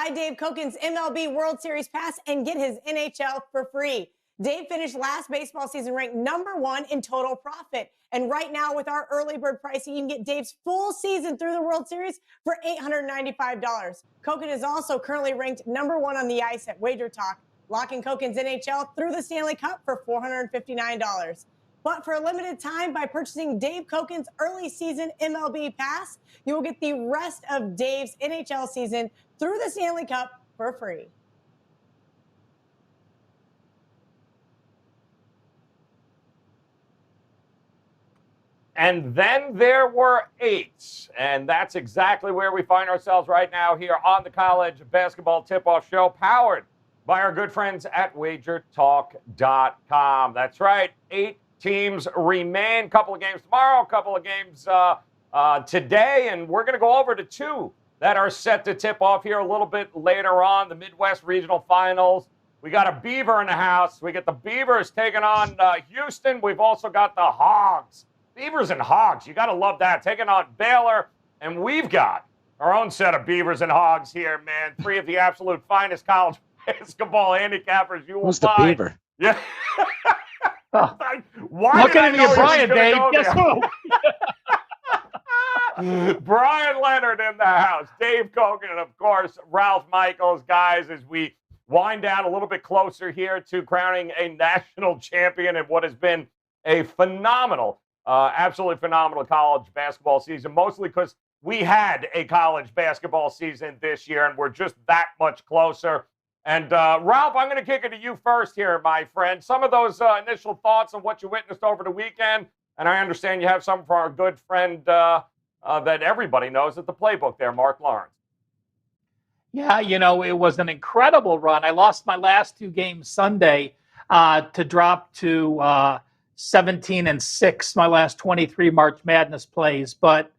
buy Dave Koken's MLB World Series pass and get his NHL for free. Dave finished last baseball season ranked #1 in total profit. And right now, with our early bird pricing, you can get Dave's full season through the World Series for $895. Koken is also currently ranked #1 on the ice at Wager Talk, locking Koken's NHL through the Stanley Cup for $459. But for a limited time, by purchasing Dave Koken's early season MLB pass, you will get the rest of Dave's NHL season through the Stanley Cup for free. And then there were 8. And that's exactly where we find ourselves right now here on the College Basketball Tip-Off Show, powered by our good friends at WagerTalk.com. That's right, 8 teams remain. Couple of games tomorrow, couple of games today, and we're going to go over to 2 that are set to tip off here a little bit later on, the Midwest Regional Finals. We got a Beaver in the house. We get the Beavers taking on Houston. We've also got the Hogs. Beavers and Hogs, you got to love that, taking on Baylor. And we've got our own set of Beavers and Hogs here, man. 3 of the absolute finest college basketball handicappers you will Who's the find. Beaver? Yeah. Why Look at me, Brian, Dave. Guess who? Brian Leonard in the house, Dave Koken, and of course, Ralph Michaels. Guys, as we wind down a little bit closer here to crowning a national champion in what has been a phenomenal, absolutely phenomenal college basketball season, mostly because we had a college basketball season this year, and we're just that much closer. And Ralph, I'm going to kick it to you first here, my friend. Some of those initial thoughts on what you witnessed over the weekend, and I understand you have some for our good friend that everybody knows at the playbook there, Mark Lawrence. Yeah, it was an incredible run. I lost my last 2 games Sunday to drop to 17-6, my last 23 March Madness plays, but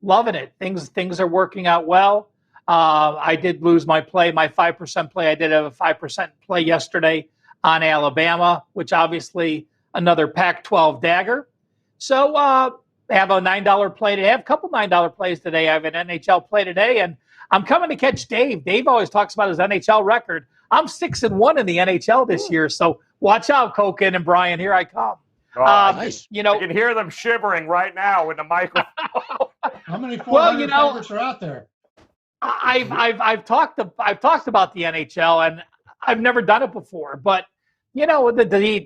loving it. Things are working out well. I did lose my 5% play. I did have a 5% play yesterday on Alabama, which obviously another Pac-12 dagger. So I have a $9 play today. I have a couple $9 plays today. I have an NHL play today, and I'm coming to catch Dave. Dave always talks about his NHL record. I'm 6-1 in the NHL this year, so watch out, Koken and Brian. Here I come. Nice. I can hear them shivering right now with the microphone. How many 400 favorites are out there? I've talked about the NHL, and I've never done it before, but the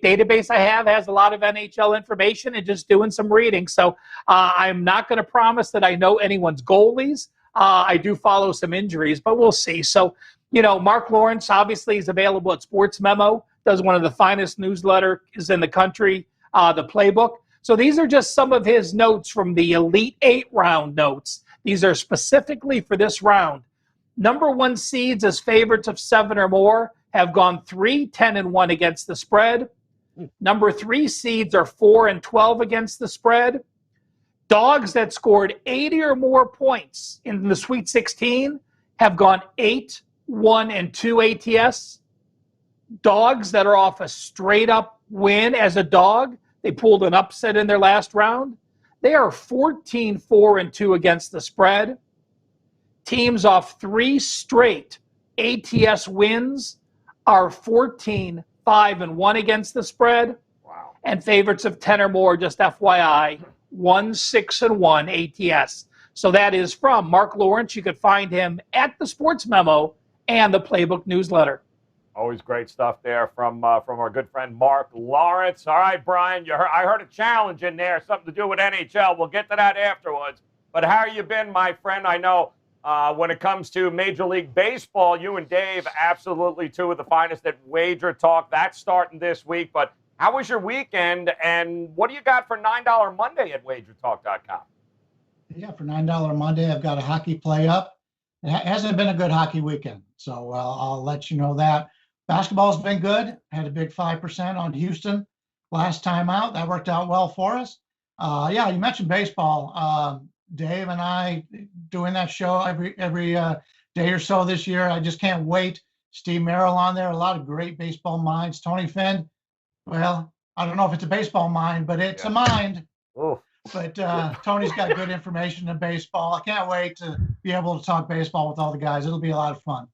database I have has a lot of NHL information and just doing some reading. So I'm not going to promise that I know anyone's goalies. I do follow some injuries, but we'll see. So, Mark Lawrence obviously is available at Sports Memo, does one of the finest newsletters in the country, the Playbook. So these are just some of his notes from the Elite 8 round notes. These are specifically for this round. #1 seeds as favorites of 7 or more have gone 3-10-1 against the spread. #3 seeds are 4-12 against the spread. Dogs that scored 80 or more points in the Sweet 16 have gone 8-1-2 ATS. Dogs that are off a straight up win as a dog, they pulled an upset in their last round. They are 14-4-2 against the spread. Teams off 3 straight ATS wins are 14-5-1 against the spread. Wow. And favorites of 10 or more, just FYI, 1-6-1 ATS. So that is from Mark Lawrence. You could find him at the Sports Memo and the Playbook newsletter. Always great stuff there from our good friend Mark Lawrence. All right, Brian, I heard a challenge in there, something to do with NHL. We'll get to that afterwards. But how you been, my friend? I know when it comes to Major League Baseball, you and Dave, absolutely 2 of the finest at Wager Talk. That's starting this week. But how was your weekend, and what do you got for $9 Monday at WagerTalk.com? Yeah, for $9 Monday, I've got a hockey play up. It hasn't been a good hockey weekend, so I'll let you know that. Basketball's been good. Had a big 5% on Houston last time out. That worked out well for us. Yeah, you mentioned baseball. Dave and I doing that show every day or so this year. I just can't wait. Steve Merrill on there. A lot of great baseball minds. Tony Finn. Well, I don't know if it's a baseball mind, but it's a mind. Ooh. But Tony's got good information in baseball. I can't wait to be able to talk baseball with all the guys. It'll be a lot of fun.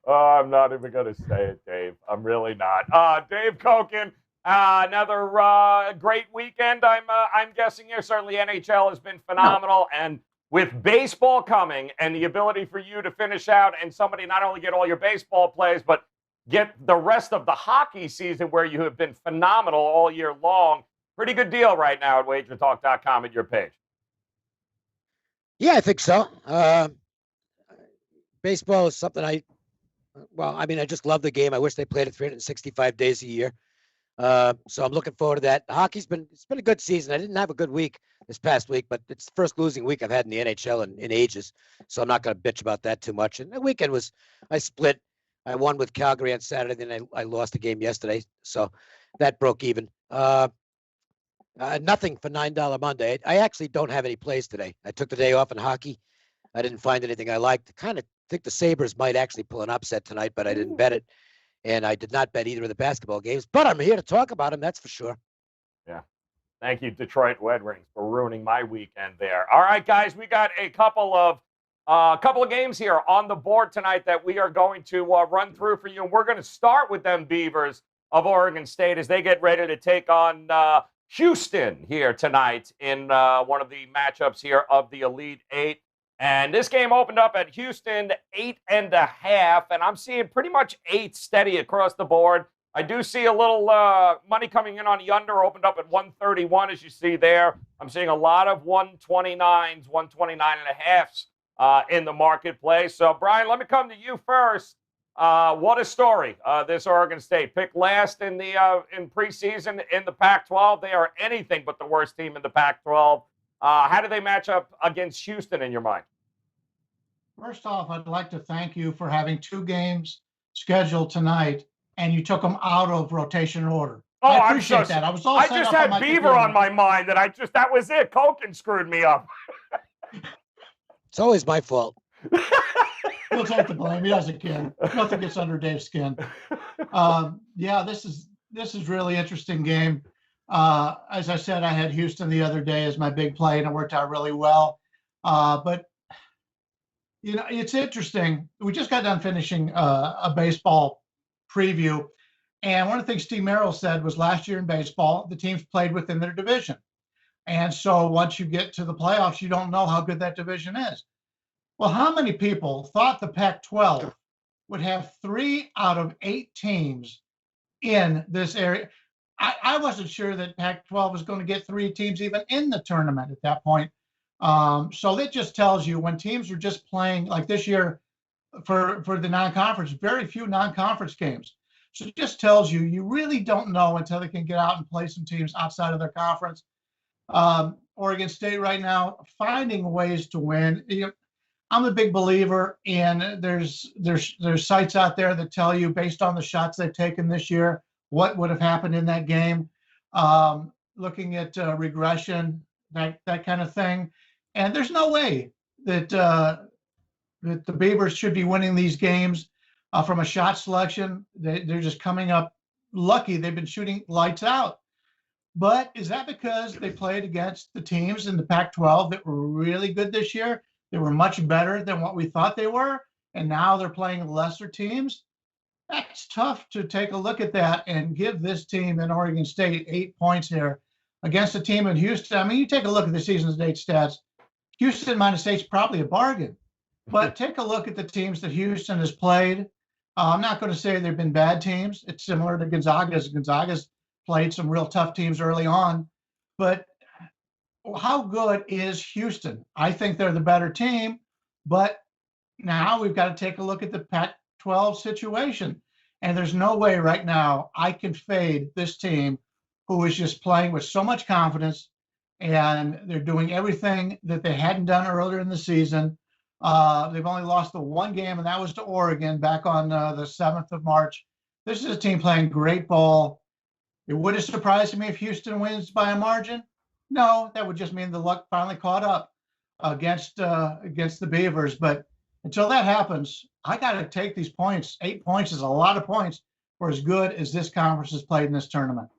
Oh, I'm not even going to say it, Dave. I'm really not. Dave Koken, another great weekend. I'm guessing here. Certainly, NHL has been phenomenal, and with baseball coming and the ability for you to finish out and somebody not only get all your baseball plays, but get the rest of the hockey season where you have been phenomenal all year long. Pretty good deal right now at wagertalk.com at your page. Yeah, I think so. Baseball is something I just love the game. I wish they played it 365 days a year. So I'm looking forward to that. It's been a good season. I didn't have a good week this past week, but it's the first losing week I've had in the NHL in ages. So I'm not going to bitch about that too much. And the weekend I split. I won with Calgary on Saturday, and I lost a game yesterday. So that broke even. Nothing for $9 Monday. I actually don't have any plays today. I took the day off in hockey. I didn't find anything I liked. Kind of think the Sabres might actually pull an upset tonight, but I didn't bet it. And I did not bet either of the basketball games. But I'm here to talk about them, that's for sure. Yeah. Thank you, Detroit Red Wings, for ruining my weekend there. All right, guys, we got a couple of games here on the board tonight that we are going to run through for you. And we're going to start with them Beavers of Oregon State as they get ready to take on Houston here tonight in one of the matchups here of the Elite Eight. And this game opened up at Houston 8.5, and I'm seeing pretty much 8 steady across the board. I do see a little money coming in on the under, opened up at 131, as you see there. I'm seeing a lot of 129s, 129.5s in the marketplace. So, Brian, let me come to you first. What a story, this Oregon State. Picked last in preseason in the Pac-12. They are anything but the worst team in the Pac-12. How do they match up against Houston in your mind? First off, I'd like to thank you for having 2 games scheduled tonight, and you took them out of rotation order. Oh, I appreciate that. I just had Beaver on my mind, and that was it. Koken screwed me up. It's always my fault. He'll take the blame. He doesn't care. Nothing gets under Dave's skin. This is really interesting game. As I said, I had Houston the other day as my big play, and it worked out really well. But it's interesting. We just got done finishing a baseball preview, and one of the things Steve Merrill said was last year in baseball, the teams played within their division, and so once you get to the playoffs, you don't know how good that division is. Well, how many people thought the Pac-12 would have 3 out of 8 teams in this area? I wasn't sure that Pac-12 was going to get 3 teams even in the tournament at that point. So that just tells you when teams are just playing like this year for the non-conference, very few non-conference games. So it just tells you really don't know until they can get out and play some teams outside of their conference. Oregon State right now finding ways to win. I'm a big believer in there's sites out there that tell you based on the shots they've taken this year what would have happened in that game, looking at regression, that kind of thing. And there's no way that that the Beavers should be winning these games from a shot selection. They're just coming up lucky. They've been shooting lights out. But is that because they played against the teams in the Pac-12 that were really good this year? They were much better than what we thought they were, and now they're playing lesser teams? That's tough to take a look at that and give this team in Oregon State 8 points here against a team in Houston. I mean, you take a look at the season-to-date stats. Houston minus 8 is probably a bargain. But take a look at the teams that Houston has played. I'm not going to say they've been bad teams. It's similar to Gonzaga's. Gonzaga's played some real tough teams early on. But how good is Houston? I think they're the better team. But now we've got to take a look at the Pac-12 situation. And there's no way right now I can fade this team who is just playing with so much confidence. And they're doing everything that they hadn't done earlier in the season. They've only lost the 1 game, and that was to Oregon back on the 7th of March. This is a team playing great ball. It would have surprised me if Houston wins by a margin. No, that would just mean the luck finally caught up against the Beavers. But until that happens, I got to take these points. 8 points is a lot of points for as good as this conference has played in this tournament.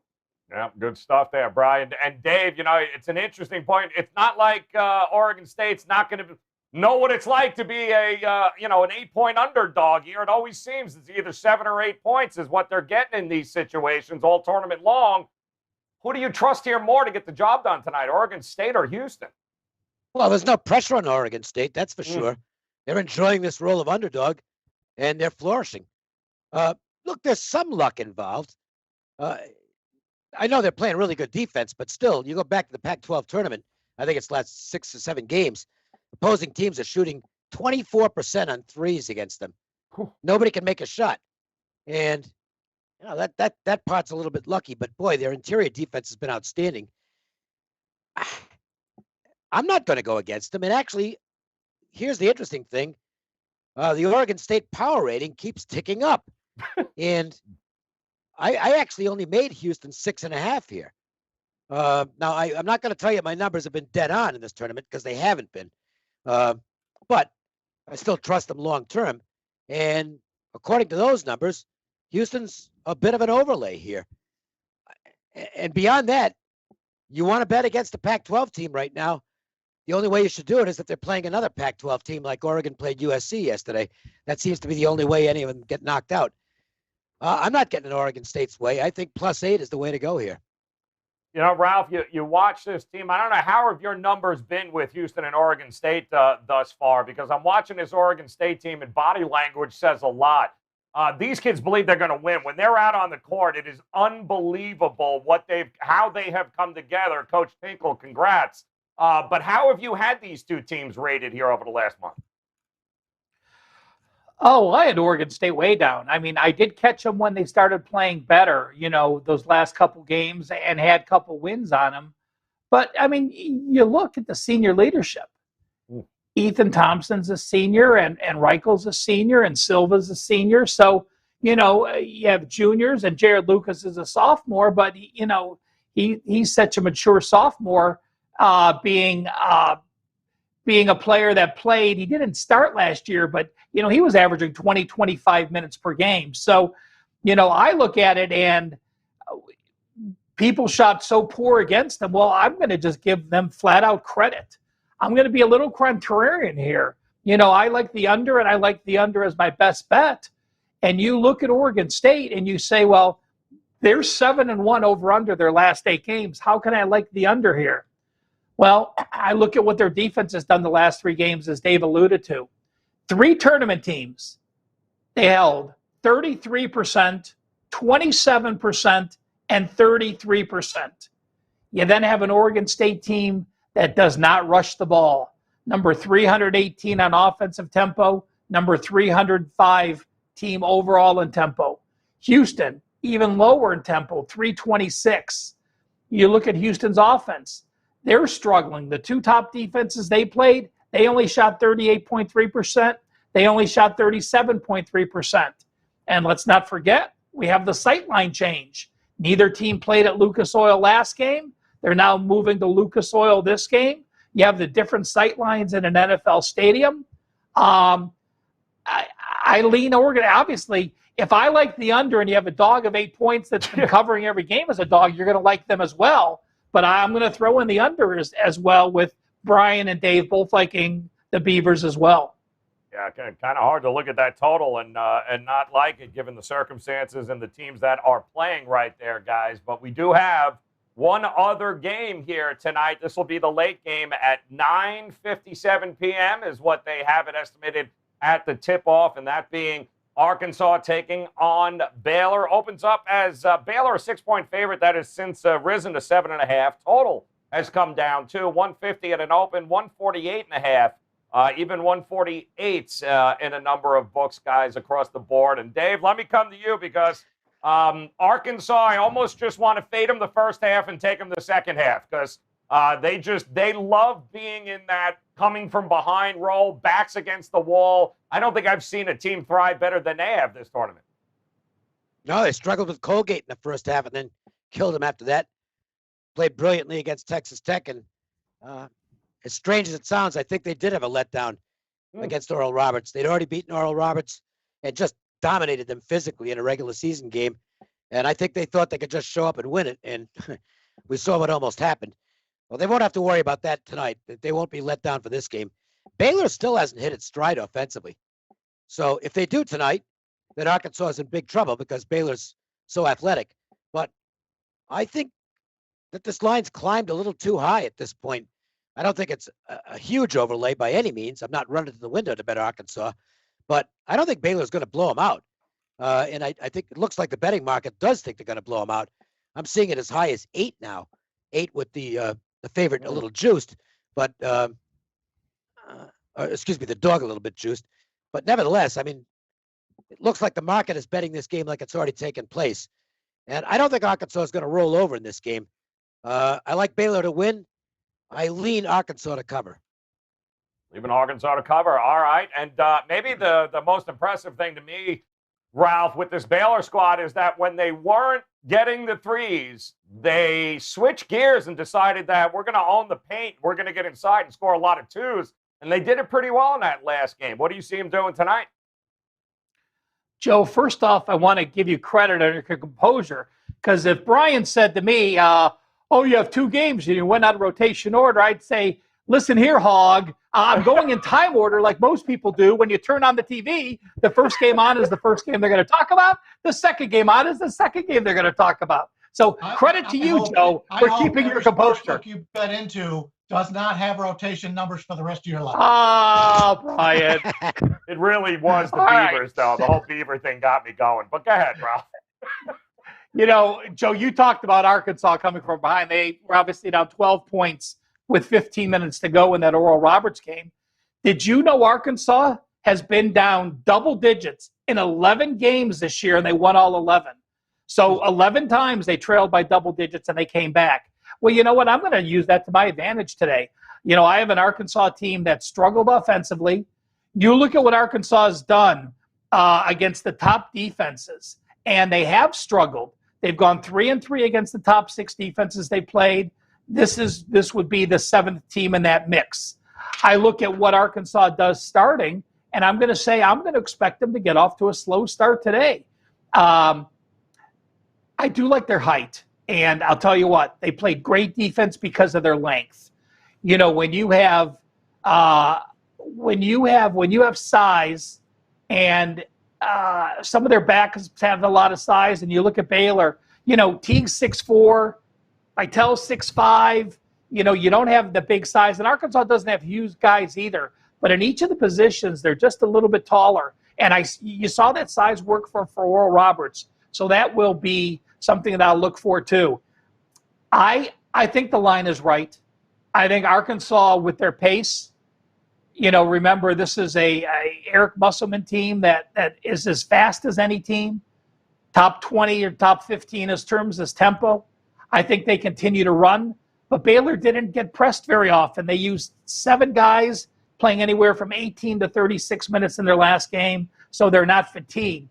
Yeah, good stuff there, Brian. And Dave, it's an interesting point. It's not like Oregon State's not going to know what it's like to be an 8-point underdog here. It always seems it's either 7 or 8 points is what they're getting in these situations all tournament long. Who do you trust here more to get the job done tonight, Oregon State or Houston? Well, there's no pressure on Oregon State, that's for sure. They're enjoying this role of underdog, and they're flourishing. Look, there's some luck involved. I know they're playing really good defense, but still, you go back to the Pac-12 tournament, I think it's last 6 or 7 games, opposing teams are shooting 24% on threes against them. Nobody can make a shot. And that part's a little bit lucky, but boy, their interior defense has been outstanding. I'm not going to go against them. And actually, here's the interesting thing. The Oregon State power rating keeps ticking up. And I actually only made Houston 6.5 here. Now, I'm not going to tell you my numbers have been dead on in this tournament because they haven't been. But I still trust them long term. And according to those numbers, Houston's a bit of an overlay here. And beyond that, you want to bet against the Pac-12 team right now. The only way you should do it is if they're playing another Pac-12 team like Oregon played USC yesterday. That seems to be the only way any of them get knocked out. I'm not getting in Oregon State's way. I think +8 is the way to go here. Ralph, you watch this team. I don't know, how have your numbers been with Houston and Oregon State thus far? Because I'm watching this Oregon State team, and body language says a lot. These kids believe they're going to win. When they're out on the court, it is unbelievable how they have come together. Coach Tinkle, congrats. But how have you had these two teams rated here over the last month? Oh, I had Oregon State way down. I mean, I did catch them when they started playing better, those last couple games, and had a couple wins on them. But, I mean, you look at the senior leadership. Ethan Thompson's a senior, and Reichel's a senior, and Silva's a senior. So, you have juniors, and Jared Lucas is a sophomore, but, he's such a mature sophomore, being a player that played. He didn't start last year, but, he was averaging 20, 25 minutes per game. So, I look at it and people shot so poor against them. Well, I'm going to just give them flat out credit. I'm going to be a little contrarian here. I like the under, and I like the under as my best bet. And you look at Oregon State and you say, well, they're 7-1 over under their last 8 games. How can I like the under here? Well, I look at what their defense has done the last 3 games, as Dave alluded to. 3 tournament teams, they held 33%, 27%, and 33%. You then have an Oregon State team that does not rush the ball. Number 318 on offensive tempo, number 305 team overall in tempo. Houston, even lower in tempo, 326. You look at Houston's offense. They're struggling. The 2 top defenses they played, they only shot 38.3%. They only shot 37.3%. And let's not forget, we have the sightline change. Neither team played at Lucas Oil last game. They're now moving to Lucas Oil this game. You have the different sightlines in an NFL stadium. I lean Oregon. Obviously, if I like the under and you have a dog of 8 points that's been covering every game as a dog, you're going to like them as well. But I'm going to throw in the under as well, with Brian and Dave both liking the Beavers as well. Yeah, kind of hard to look at that total and not like it given the circumstances and the teams that are playing right there, guys. But we do have one other game here tonight. This will be the late game at 9:57 p.m. is what they have it estimated at the tip-off, and that being Arkansas taking on Baylor. Opens up as Baylor a 6-point favorite. That has since risen to 7.5. Total has come down to 150 at an open, 148.5. Even 148 in a number of books, guys, across the board. And Dave, let me come to you because Arkansas, I almost just want to fade them the first half and take them the second half because they love being in that coming from behind role, backs against the wall. I don't think I've seen a team thrive better than they have this tournament. No, they struggled with Colgate in the first half and then killed them after that. Played brilliantly against Texas Tech, and as strange as it sounds, I think they did have a letdown against Oral Roberts. They'd already beaten Oral Roberts and just dominated them physically in a regular season game. And I think they thought they could just show up and win it. And we saw what almost happened. Well, they won't have to worry about that tonight. They won't be let down for this game. Baylor still hasn't hit its stride offensively. So if they do tonight, then Arkansas is in big trouble because Baylor's so athletic. But I think that this line's climbed a little too high at this point. I don't think it's a huge overlay by any means. I'm not running to the window to bet Arkansas, but I don't think Baylor's going to blow them out. And I think it looks like the betting market does think they're going to blow them out. I'm seeing it as high as 8 now, 8 with the favorite a little juiced, but excuse me, the dog a little bit juiced. But nevertheless, I mean, it looks like the market is betting this game like it's already taken place. And I don't think Arkansas is going to roll over in this game. I like Baylor to win. I lean Arkansas to cover. Leaving Arkansas to cover. All right. And maybe the most impressive thing to me, Ralph, with this Baylor squad is that when they weren't getting the threes, they switched gears and decided that we're going to own the paint. We're going to get inside and score a lot of twos. And they did it pretty well in that last game. What do you see them doing tonight? Joe, first off, I want to give you credit on your composure, because if Brian said to me, oh, you have 2 games and you went out of rotation order, I'd say, listen here, hog, I'm going in time order like most people do. When you turn on the TV, the first game on is the first game they're going to talk about. The second game on is the second game they're going to talk about. So credit to you, Joe, for keeping your composure. You bet into does not have rotation numbers for the rest of your life. Oh, Brian. It really was the Beavers, though. The whole Beaver thing got me going. But go ahead, Ralph. You know, Joe, you talked about Arkansas coming from behind. They were obviously down 12 points with 15 minutes to go in that Oral Roberts game. Did you know Arkansas has been down double digits in 11 games this year, and they won all 11? So 11 times they trailed by double digits, and they came back. Well, you know what? I'm going to use that to my advantage today. You know, I have an Arkansas team that struggled offensively. You look at what Arkansas has done against the top defenses, and they have struggled. They've gone 3-3 against the top 6 defenses they played. This would be the 7th team in that mix. I look at what Arkansas does starting, and I'm going to say I'm going to expect them to get off to a slow start today. I do like their height, and I'll tell you what, they played great defense because of their length. You know, when you have size, and some of their backs have a lot of size, and you look at Baylor, you know, Teague's 6'4", Vitel's 6'5", you know, you don't have the big size, and Arkansas doesn't have huge guys either. But in each of the positions, they're just a little bit taller. And you saw that size work for Oral Roberts. So that will be something that I'll look for too. I think the line is right. I think Arkansas, with their pace, you know, remember this is a Eric Musselman team that is as fast as any team, top 20 or top 15 as terms as tempo. I think they continue to run, but Baylor didn't get pressed very often. They used 7 guys playing anywhere from 18 to 36 minutes in their last game, so they're not fatigued.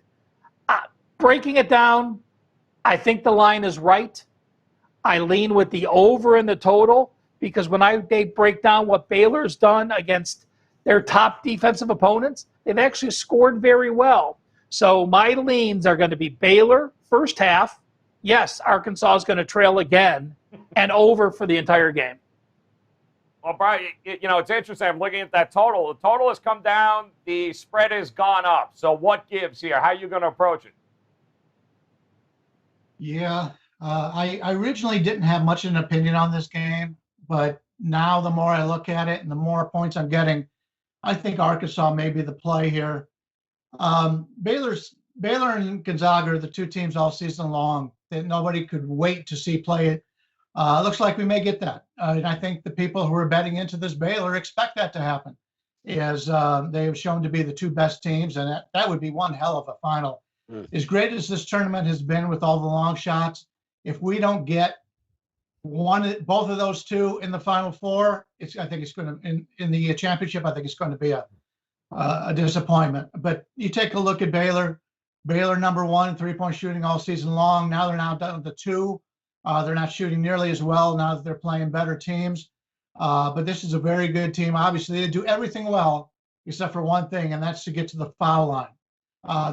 Breaking it down, I think the line is right. I lean with the over in the total, because when they break down what Baylor's done against their top defensive opponents, they've actually scored very well. So my leans are going to be Baylor first half. Yes, Arkansas is going to trail again, and over for the entire game. Well, Brian, you know, it's interesting. I'm looking at that total. The total has come down. The spread has gone up. So what gives here? How are you going to approach it? Yeah, I originally didn't have much of an opinion on this game, but now the more I look at it and the more points I'm getting, I think Arkansas may be the play here. Baylor and Gonzaga are the 2 teams all season long that nobody could wait to see play it. Looks like we may get that. And I think the people who are betting into this Baylor expect that to happen, as they have shown to be the 2 best teams, and that would be one hell of a final. As great as this tournament has been with all the long shots, if we don't get both of those 2 in the Final Four, I think it's going to in the championship. I think it's going to be a disappointment. But you take a look at Baylor. Baylor number 1 in 3-point shooting all season long. Now they're down to 2. They're not shooting nearly as well now that they're playing better teams. But this is a very good team. Obviously, they do everything well except for one thing, and that's to get to the foul line.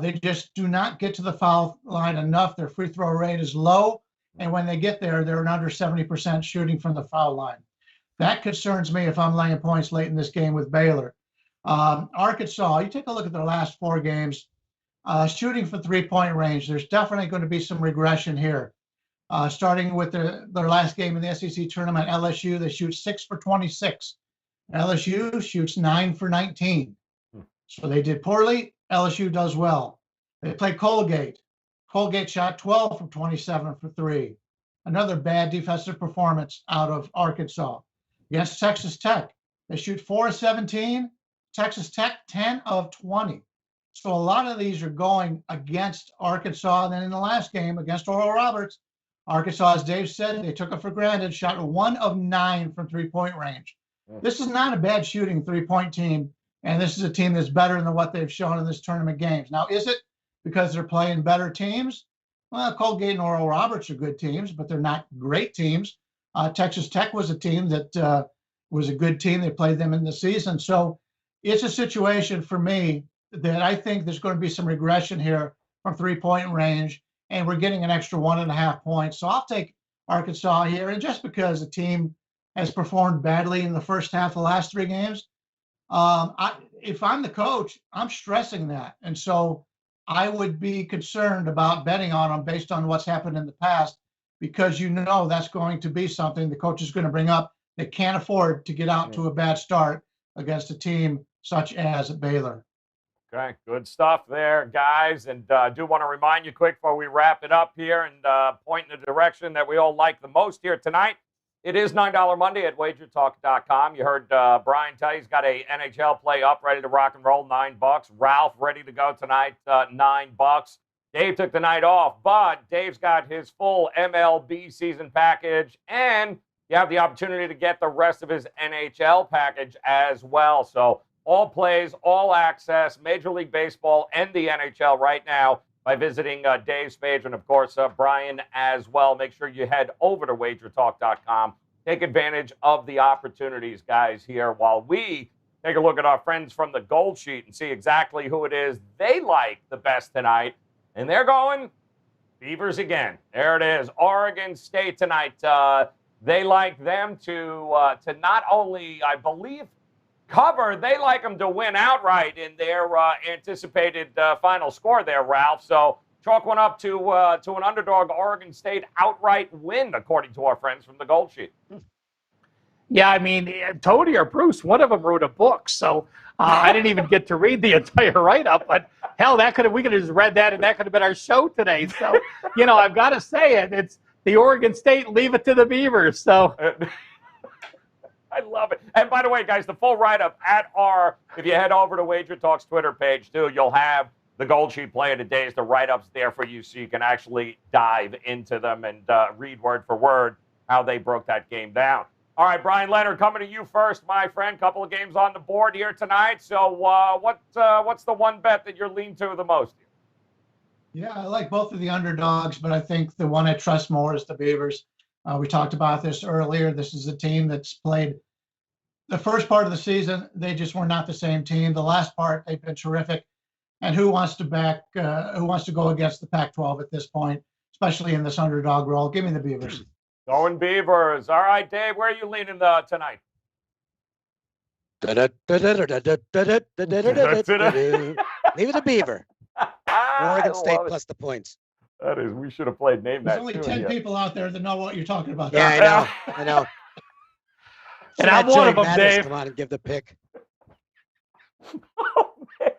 They just do not get to the foul line enough. Their free throw rate is low. And when they get there, they're an under 70% shooting from the foul line. That concerns me if I'm laying points late in this game with Baylor. Arkansas, you take a look at their last 4 games, shooting for 3-point range. There's definitely going to be some regression here. Starting with their last game in the SEC tournament, LSU, they shoot 6 for 26. LSU shoots 9 for 19. So they did poorly. LSU does well. They play Colgate. Colgate shot 12 from 27 for 3. Another bad defensive performance out of Arkansas. Against Texas Tech, they shoot 4 of 17. Texas Tech, 10 of 20. So a lot of these are going against Arkansas. And then in the last game against Oral Roberts, Arkansas, as Dave said, they took it for granted, shot 1 of 9 from 3-point range. This is not a bad shooting 3-point team. And this is a team that's better than what they've shown in this tournament games. Now, is it because they're playing better teams? Well, Colgate and Oral Roberts are good teams, but they're not great teams. Texas Tech was a team that was a good team. They played them in the season. So it's a situation for me that I think there's going to be some regression here from 3-point range, and we're getting an extra 1.5 points. So I'll take Arkansas here. And just because the team has performed badly in the first half of the last 3 games, if I'm the coach, I'm stressing that. And so I would be concerned about betting on them based on what's happened in the past, because that's going to be something the coach is going to bring up. They can't afford to get out to a bad start against a team such as Baylor. Okay, good stuff there, guys. And I do want to remind you quick before we wrap it up here and point in the direction that we all like the most here tonight. It is $9 Monday at wagertalk.com. You heard Brian tell you he's got a NHL play up, ready to rock and roll, $9. Ralph ready to go tonight, $9. Dave took the night off, but Dave's got his full MLB season package, and you have the opportunity to get the rest of his NHL package as well. So all plays, all access, Major League Baseball and the NHL right now by visiting Dave's page, and, of course, Brian as well. Make sure you head over to wagertalk.com. Take advantage of the opportunities, guys, here while we take a look at our friends from the Gold Sheet and see exactly who it is they like the best tonight. And they're going Beavers again. There it is, Oregon State tonight. They like them to not only, I believe, cover, they like them to win outright in their anticipated final score there, Ralph. So chalk one up to an underdog Oregon State outright win, according to our friends from the Gold Sheet. Yeah, I mean, Tony or Bruce, one of them wrote a book, so I didn't even get to read the entire write-up. But hell, we could have just read that, and that could have been our show today. So, I've got to say it. It's the Oregon State, leave it to the Beavers. So. I love it. And by the way, guys, the full write-up if you head over to Wager Talk's Twitter page, too, you'll have the Gold Sheet Play of the Days, the write-ups there for you so you can actually dive into them and read word for word how they broke that game down. All right, Brian Leonard, coming to you first, my friend. Couple of games on the board here tonight. So what's the one bet that you're leaning to the most? Yeah, I like both of the underdogs, but I think the one I trust more is the Beavers. We talked about this earlier. This is a team that's played the first part of the season. They just were not the same team. The last part, they've been terrific. And who wants to go against the Pac-12 at this point, especially in this underdog role? Give me the Beavers. Going Beavers. All right, Dave, where are you leaning tonight? Leave it a Beaver. Oregon State plus the points. That is, we should have played name that. There's only 10 people out there that know what you're talking about. Yeah, I know. And I'm one of them, Dave. Come on and give the pick. Oh, man.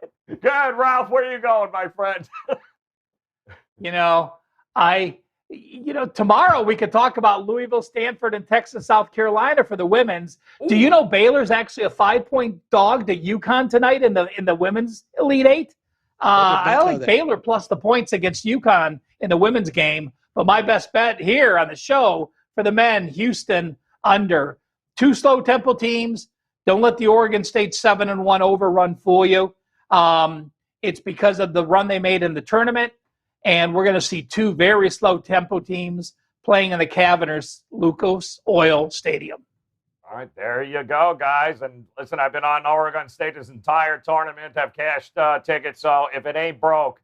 Go ahead, Ralph. Where are you going, my friend? Tomorrow we could talk about Louisville, Stanford, and Texas, South Carolina for the women's. Ooh. Do you know Baylor's actually a 5-point dog to UConn tonight in the women's Elite Eight? I like Baylor plus the points against UConn in the women's game. But my best bet here on the show for the men, Houston under. 2 slow tempo teams. Don't let the Oregon State 7-1 overrun fool you. It's because of the run they made in the tournament. And we're going to see 2 very slow tempo teams playing in the Cavernous Lucas Oil Stadium. All right, there you go, guys. And listen, I've been on Oregon State's entire tournament, have cashed tickets. So if it ain't broke,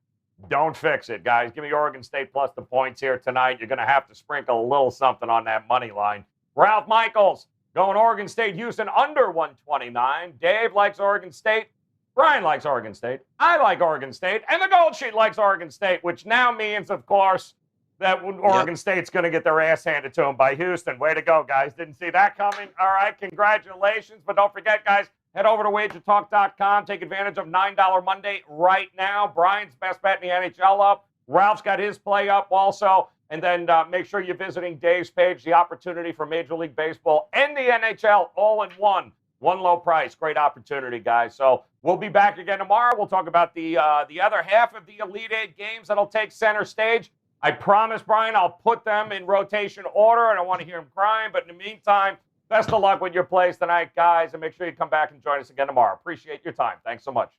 don't fix it, guys. Give me Oregon State plus the points here tonight. You're going to have to sprinkle a little something on that money line. Ralph Michaels going Oregon State, Houston under 129. Dave likes Oregon State. Brian likes Oregon State. I like Oregon State. And the Gold Sheet likes Oregon State, which now means, of course, that Oregon State's going to get their ass handed to them by Houston. Way to go, guys. Didn't see that coming. All right, congratulations. But don't forget, guys, head over to wagertalk.com. Take advantage of $9 Monday right now. Brian's best bet in the NHL up. Ralph's got his play up also. And then make sure you're visiting Dave's page, the opportunity for Major League Baseball and the NHL all in one. One low price. Great opportunity, guys. So we'll be back again tomorrow. We'll talk about the other half of the Elite Eight games that'll take center stage. I promise, Brian, I'll put them in rotation order. I don't want to hear him crying. But in the meantime, best of luck with your plays tonight, guys. And make sure you come back and join us again tomorrow. Appreciate your time. Thanks so much.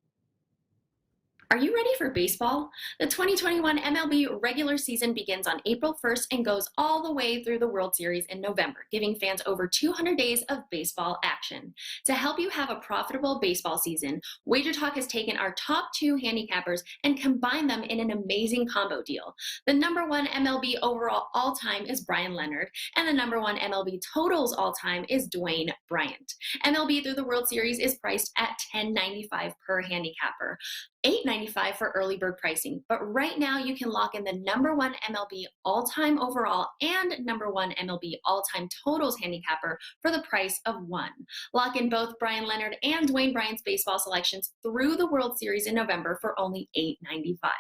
Are you ready for baseball? The 2021 MLB regular season begins on April 1st and goes all the way through the World Series in November, giving fans over 200 days of baseball action. To help you have a profitable baseball season, WagerTalk has taken our top 2 handicappers and combined them in an amazing combo deal. The #1 MLB overall all-time is Brian Leonard, and the #1 MLB totals all-time is Dwayne Bryant. MLB through the World Series is priced at $10.95 per handicapper. $8.95 for early bird pricing, but right now you can lock in the #1 MLB all-time overall and #1 MLB all-time totals handicapper for the price of one. Lock in both Brian Leonard and Dwayne Bryant's baseball selections through the World Series in November for only $8.95.